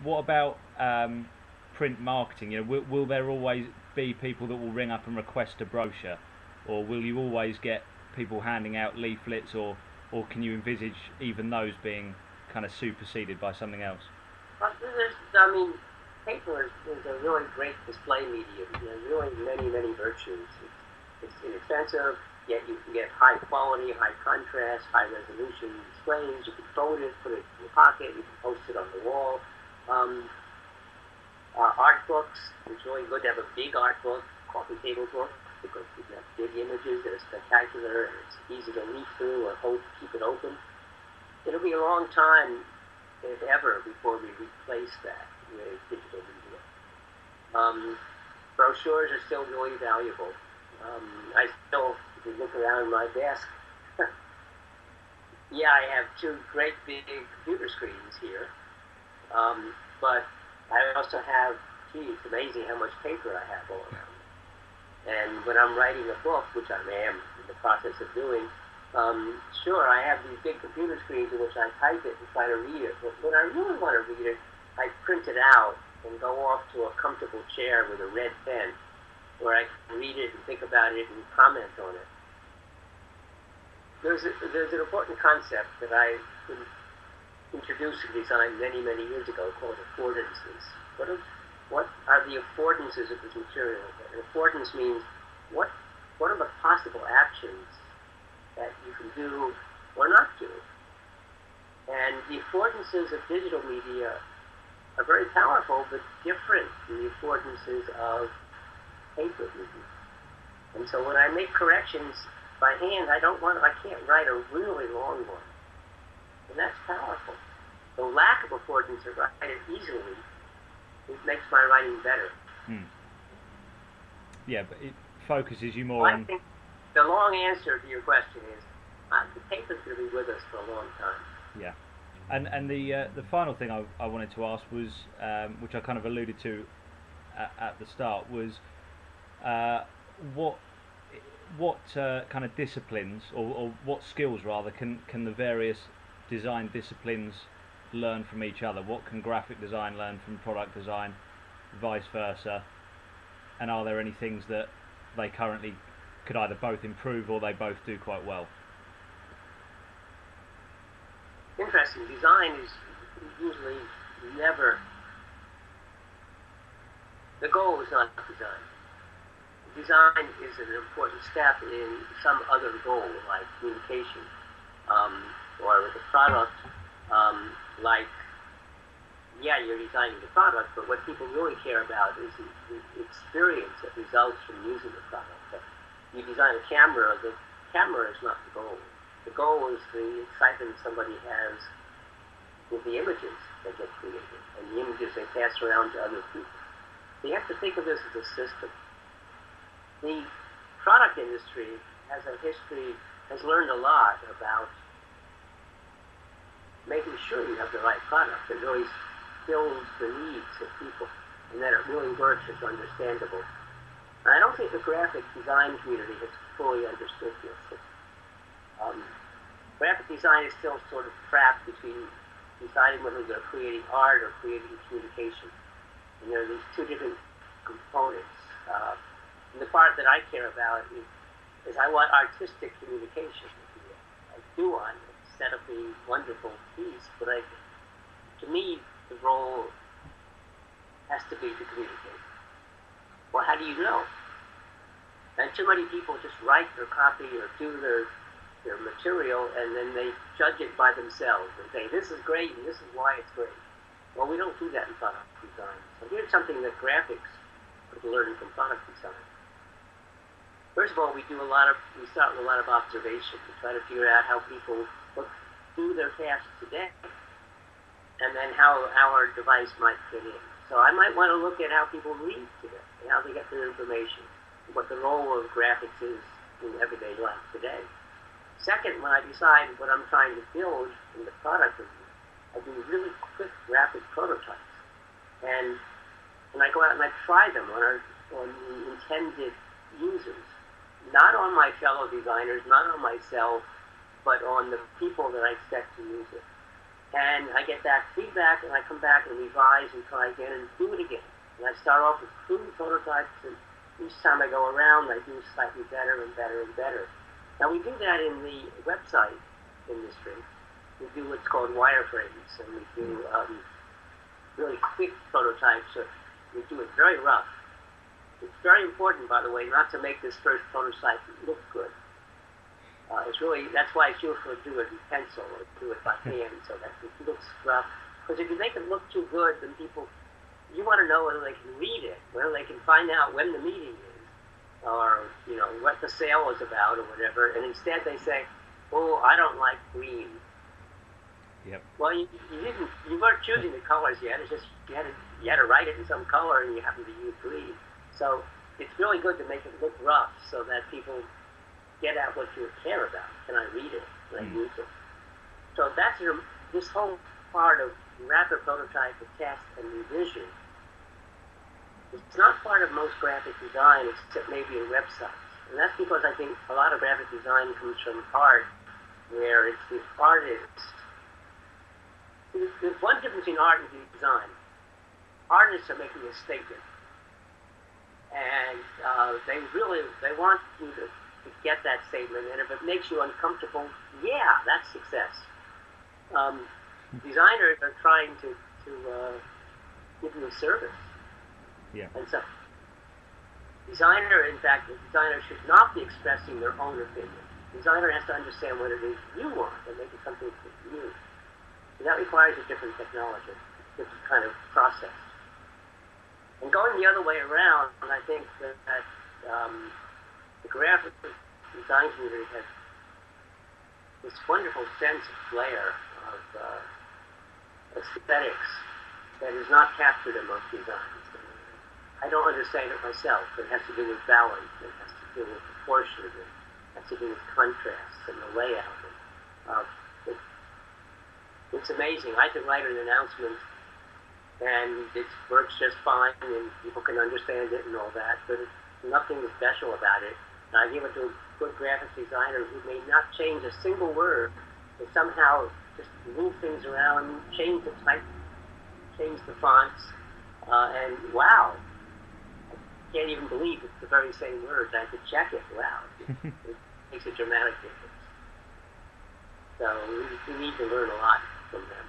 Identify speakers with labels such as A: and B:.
A: What about print marketing? Will there always be people that will ring up and request a brochure, or will you always get people handing out leaflets, or can you envisage even those being kind of superseded by something else?
B: I mean, paper is a really great display medium. Really many virtues. It's inexpensive, yet you can get high quality, high contrast, high resolution displays. You can fold it, put it in your pocket, you can post it on the wall. Um, Art books, it's really good to have a big art book, coffee table book, because you can have big images that are spectacular and it's easy to read through or keep it open. It'll be a long time, if ever, before we replace that with digital media. Um, Brochures are still really valuable. I still, if you look around my desk, yeah, I have two great big computer screens here, but I also have, gee, it's amazing how much paper I have all around. And when I'm writing a book, which I am in the process of doing, sure, I have these big computer screens in which I type it and try to read it. But when I really want to read it, I print it out and go off to a comfortable chair with a red pen where I can read it and think about it and comment on it. There's an important concept that I introduced in design many years ago called affordances. What are the affordances of this material? An affordance means what are the possible actions that you can do or not do? And the affordances of digital media are very powerful, but different from the affordances of paper media. And so when I make corrections by hand, I can't write a really long one. And that's powerful. The lack of affordance to write it easily, it makes my writing better.
A: Hmm. Yeah, but it focuses you
B: Well,
A: more
B: I
A: on.
B: think the long answer to your question is the paper's going to be with us for a long time.
A: Yeah. And the final thing I wanted to ask was, which I kind of alluded to at the start, was uh, what kind of disciplines, or what skills rather, can the various design disciplines learn from each other? What can graphic design learn from product design, vice versa? And are there any things that they currently could either both improve or they both do quite well?
B: Interesting. Design is usually never, the goal is not design. Design is an important step in some other goal, like communication, or with a product, like, yeah, you're designing the product, but what people really care about is the experience that results from using the product. But you design a camera, the camera is not the goal. The goal is the excitement somebody has with the images that get created and the images they pass around to other people. So you have to think of this as a system. The product industry has learned a lot about making sure you have the right product that really fills the needs of people and that it really works, it's understandable. And I don't think the graphic design community has fully understood this. Graphic design is still sort of trapped between deciding whether they're creating art or creating communication. And there are these two different components. And the part that I care about is I want artistic communication. I do want to set up a wonderful piece, but to me, the role has to be to communicate. Well, how do you know? And too many people just write their copy or do their material, and then they judge it by themselves and say, this is great and this is why it's great. Well, we don't do that in product design. So here's something that graphics could learn from product design. First of all, we start with a lot of observation. We try to figure out how people do their tasks today, and then how our device might fit in. So I might want to look at how people read today, and how they get their information, what the role of graphics is in everyday life today. Second, when I decide what I'm trying to build in the product review, I do really quick, rapid prototypes. And I go out and I try them on the intended users. Not on my fellow designers, not on myself, but on the people that I expect to use it. and I get back feedback, and I come back and revise and try again and do it again. And I start off with crude prototypes, and each time I go around, I do slightly better and better and better. Now we do that in the website industry. We do what's called wireframes, and we do really quick prototypes. We do it very rough. It's very important, by the way, not to make this first prototype look good. It's really, that's why it's useful to do it in pencil or do it by hand so that it looks rough. Because if you make it look too good, then people, you want to know whether they can read it, whether they can find out when the meeting is, or, you know, what the sale is about or whatever. And instead they say, oh, I don't like green.
A: Yep.
B: Well, you weren't choosing the colors yet. It's just you had to write it in some color, and you happen to use green. So it's really good to make it look rough so that people get at what you care about. Can I read it? Can I use it? So that's this whole part of rapid prototype, the test, and revision. It's not part of most graphic design, except maybe in websites. And that's because I think a lot of graphic design comes from art, where it's the artist. There's one difference between art and design. Artists are making a statement, and they want you to get that statement. And if it makes you uncomfortable, yeah, that's success. Designers are trying to give you a service.
A: Yeah.
B: And so, in fact, the designer should not be expressing their own opinion. The designer has to understand what it is you want and make it something for you. So that requires a different technology, a different kind of process. And going the other way around, I think that the graphic design community has this wonderful sense of flair, of aesthetics that is not captured in most designs. I don't understand it myself. It has to do with balance. It has to do with proportion. It has to do with contrast and the layout. It's amazing. I can write an announcement and it works just fine and people can understand it and all that, but it's nothing special about it. And I give it to a good graphic designer who may not change a single word, but somehow just move things around, change the type, change the fonts, and wow, I can't even believe it's the very same words. I have to check it. Wow, it makes a dramatic difference. So we need to learn a lot from them.